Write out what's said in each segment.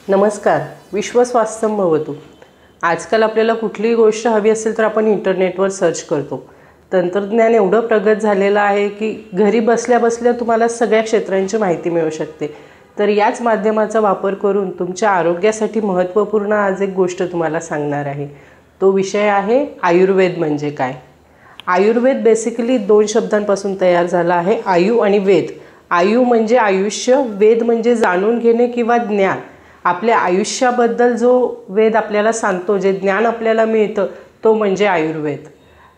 नमस्कार. विश्व स्वास्थ्यम भवतु. आजकाल आपल्याला कुठलीही गोष्ट हवी असेल तर आपण इंटरनेटवर सर्च करतो. तंत्रज्ञान एवढं प्रगत झालेलं आहे की घरी बसल्या बसल्या तुम्हाला सगळ्या क्षेत्रांची माहिती मिळू शकते. तर याच माध्यमाचा वापर करून तुमच्या आरोग्यासाठी महत्त्वपूर्ण आज एक गोष्ट तुम्हाला सांगणार आहे. तो विषय आहे आयुर्वेद म्हणजे काय. आयुर्वेद बेसिकली 2 शब्दांपासून तयार झाला आहे, आयु आणि वेद. आयु म्हणजे आयुष्य, वेद म्हणजे जाणून घेणे किंवा ज्ञान. आपल्या आयुष्याबद्दल जो वेद आपल्याला सांगतो, जे ज्ञान आपल्याला मिळतं, तो म्हणजे आयुर्वेद.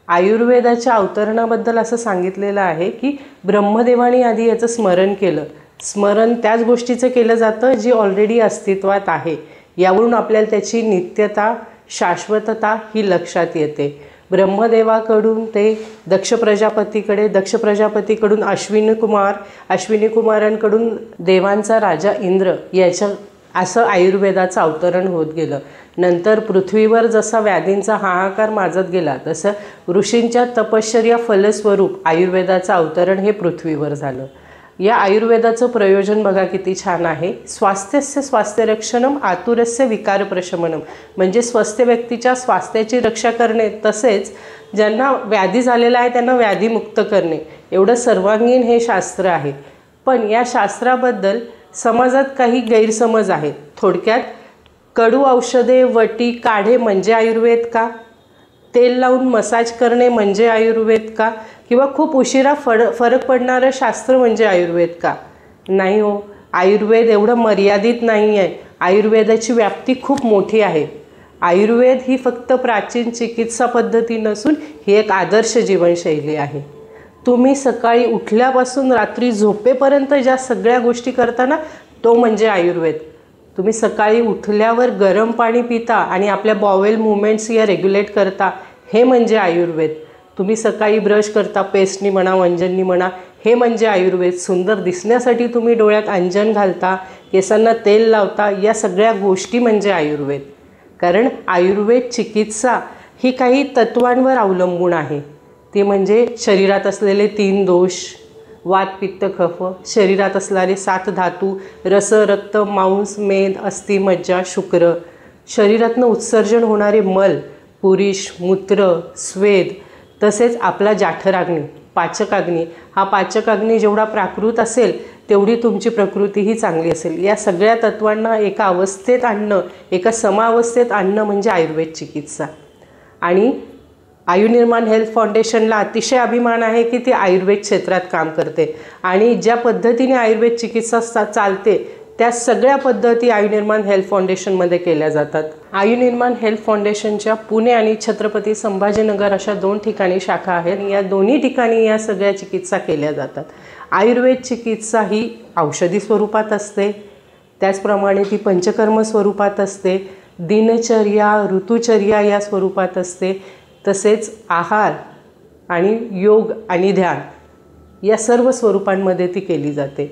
आयुर्वेदाच्या अवतरणाबद्दल असं सांगितलेलं आहे की ब्रह्मदेवाने आधी याचं स्मरण केलं. स्मरण त्याच गोष्टीचं केलं जातं जी ऑलरेडी अस्तित्वात आहे. यावरून आपल्याला त्याची नित्यता, शाश्वतता ही लक्षात येते. ब्रह्मदेवाकडून ते दक्ष प्रजापतीकडून अश्विनी कुमारांकडून देवांचा राजा इंद्र याच्या असं आयुर्वेदाचं अवतरण होत गेलं. नंतर पृथ्वीवर जसा व्याधींचा हाहाकार माजत गेला तसं ऋषींच्या तपश्चर्या फलस्वरूप आयुर्वेदाचं अवतरण हे पृथ्वीवर झालं. या आयुर्वेदाचं प्रयोजन बघा किती छान आहे. स्वास्थ्यस्य स्वास्थ्यरक्षणम आतुरस्य विकारप्रशमनम, म्हणजे स्वस्थ व्यक्तीच्या स्वास्थ्याची रक्षा करणे, तसेच ज्यांना व्याधी झालेला आहे त्यांना व्याधीमुक्त करणे, एवढं सर्वांगीण हे शास्त्र आहे. पण या शास्त्राबद्दल समाजात काही गैरसमज आहेत. थोडक्यात, कडू औषधे, वटी, काढे म्हणजे आयुर्वेद का? तेल लावून मसाज करणे म्हणजे आयुर्वेद का? किंवा खूप उशिरा फरक पडणारं शास्त्र म्हणजे आयुर्वेद का? नाही हो, आयुर्वेद एवढं मर्यादित नाही आहे. आयुर्वेदाची व्याप्ती खूप मोठी आहे. आयुर्वेद ही फक्त प्राचीन चिकित्सा पद्धती नसून ही एक आदर्श जीवनशैली आहे. तुम्ही सकाळी उठल्यापासून रात्री झोपेपर्यंत ज्या सगळ्या गोष्टी करता ना, तो म्हणजे आयुर्वेद. तुम्ही सकाळी उठल्यावर गरम पाणी पिता आणि आपल्या बॉवेल मुवमेंट्स या रेग्युलेट करता, हे म्हणजे आयुर्वेद. तुम्ही सकाळी ब्रश करता, पेस्टनी म्हणा, अंजननी म्हणा, हे म्हणजे आयुर्वेद. सुंदर दिसण्यासाठी तुम्ही डोळ्यात अंजन घालता, केसांना तेल लावता, या सगळ्या गोष्टी म्हणजे आयुर्वेद. कारण आयुर्वेद चिकित्सा ही काही तत्वांवर अवलंबून आहे. ते म्हणजे शरीरात असलेले 3 दोष, वात, पित्त, कफ, शरीरात असणारे 7 धातू, रस, रक्त, मांस, मेद, अस्थि, मज्जा, शुक्र, शरीरातनं उत्सर्जन होणारे मल, पुरीश, मूत्र, स्वेद, तसेच आपला जाठराग्नी, पाचकाग्नी. हा पाचकाग्नी जेवढा प्राकृत असेल तेवढी तुमची प्रकृतीही चांगली असेल. या सगळ्या तत्वांना एका अवस्थेत आणणं, एका समावस्थेत आणणं म्हणजे आयुर्वेद चिकित्सा. आणि आयुर्निर्माण हेल्थ फाउंडेशनला अतिशय अभिमान आहे की ती आयुर्वेद क्षेत्रात काम करते. आणि ज्या पद्धतीने आयुर्वेद चिकित्सा चालते त्या सगळ्या पद्धती आयुर्निर्माण हेल्थ फाउंडेशनमध्ये केल्या जातात. आयुर्निर्माण हेल्थ फाउंडेशनच्या पुणे आणि छत्रपती संभाजीनगर अशा 2 ठिकाणी शाखा आहेत. या दोन्ही ठिकाणी या सगळ्या चिकित्सा केल्या जातात. आयुर्वेद चिकित्सा ही औषधी स्वरूपात असते, त्याचप्रमाणे ती पंचकर्म स्वरूपात असते, दिनचर्या, ऋतुचर्या या स्वरूपात असते, तसेच आहार आणि योग आणि ध्यान या सर्व स्वरूपांमध्ये ती केली जाते.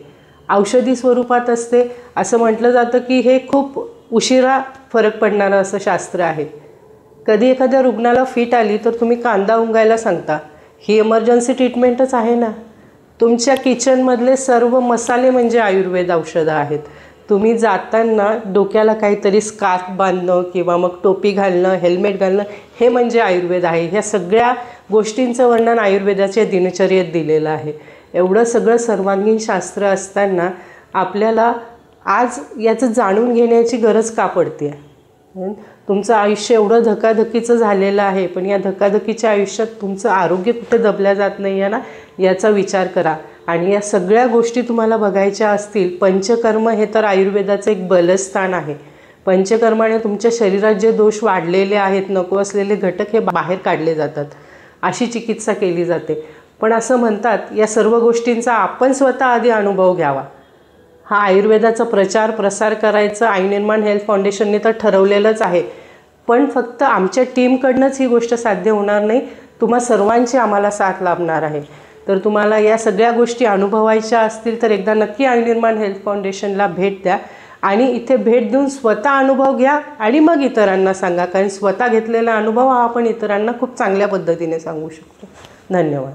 औषधी स्वरूपात असते. असं म्हटलं जातं की हे खूप उशिरा फरक पडणारं असं शास्त्र आहे. कधी एखाद्या रुग्णाला फिट आली तर तुम्ही कांदा उंगायला सांगता, ही इमर्जन्सी ट्रीटमेंटच आहे ना. तुमच्या किचनमधले सर्व मसाले म्हणजे आयुर्वेद औषधं आहेत. तुम्ही जाताना डोक्याला काहीतरी स्कार्फ बांधणं किंवा मग टोपी घालणं, हेल्मेट घालणं, हे म्हणजे आयुर्वेद आहे. ह्या सगळ्या गोष्टींचं वर्णन आयुर्वेदाच्या दिनचर्येत दिलेलं आहे. एवढं सगळं सर्वांगीण शास्त्र असताना आपल्याला आज याचं जाणून घेण्याची गरज का पडते? तुमचं आयुष्य एवढं धकाधकीचं झालेलं आहे, पण या धकाधकीच्या आयुष्यात तुमचं आरोग्य कुठे दबल्या जात नाही आहे ना, याचा विचार करा. आणि या सगळ्या गोष्टी तुम्हाला बघायच्या असतील, पंचकर्म हे तर आयुर्वेदाचं एक बलस्थान आहे. पंचकर्माने तुमच्या शरीरात जे दोष वाढलेले आहेत, नको असलेले घटक हे बाहेर काढले जातात. अशी चिकित्सा केली जाते. पण असं म्हणतात या सर्व गोष्टींचा आपण स्वतः आधी अनुभव घ्यावा. हा आयुर्वेदाचा प्रचार प्रसार करायचं आयुर्निर्माण हेल्थ फाउंडेशनने तर ठरवलेलंच आहे. पण फक्त आमच्या टीमकडनंच ही गोष्ट साध्य होणार नाही, तुम्हा सर्वांची आम्हाला साथ लाभणार आहे. तर तुम्हाला या सगळ्या गोष्टी अनुभवायच्या असतील तर एकदा नक्की आयुर्निर्माण हेल्थ फाउंडेशनला भेट द्या आणि इथे भेट देऊन स्वतः अनुभव घ्या आणि मग इतरांना सांगा. कारण स्वतः घेतलेला अनुभव हा आपण इतरांना खूप चांगल्या पद्धतीने सांगू शकतो. धन्यवाद.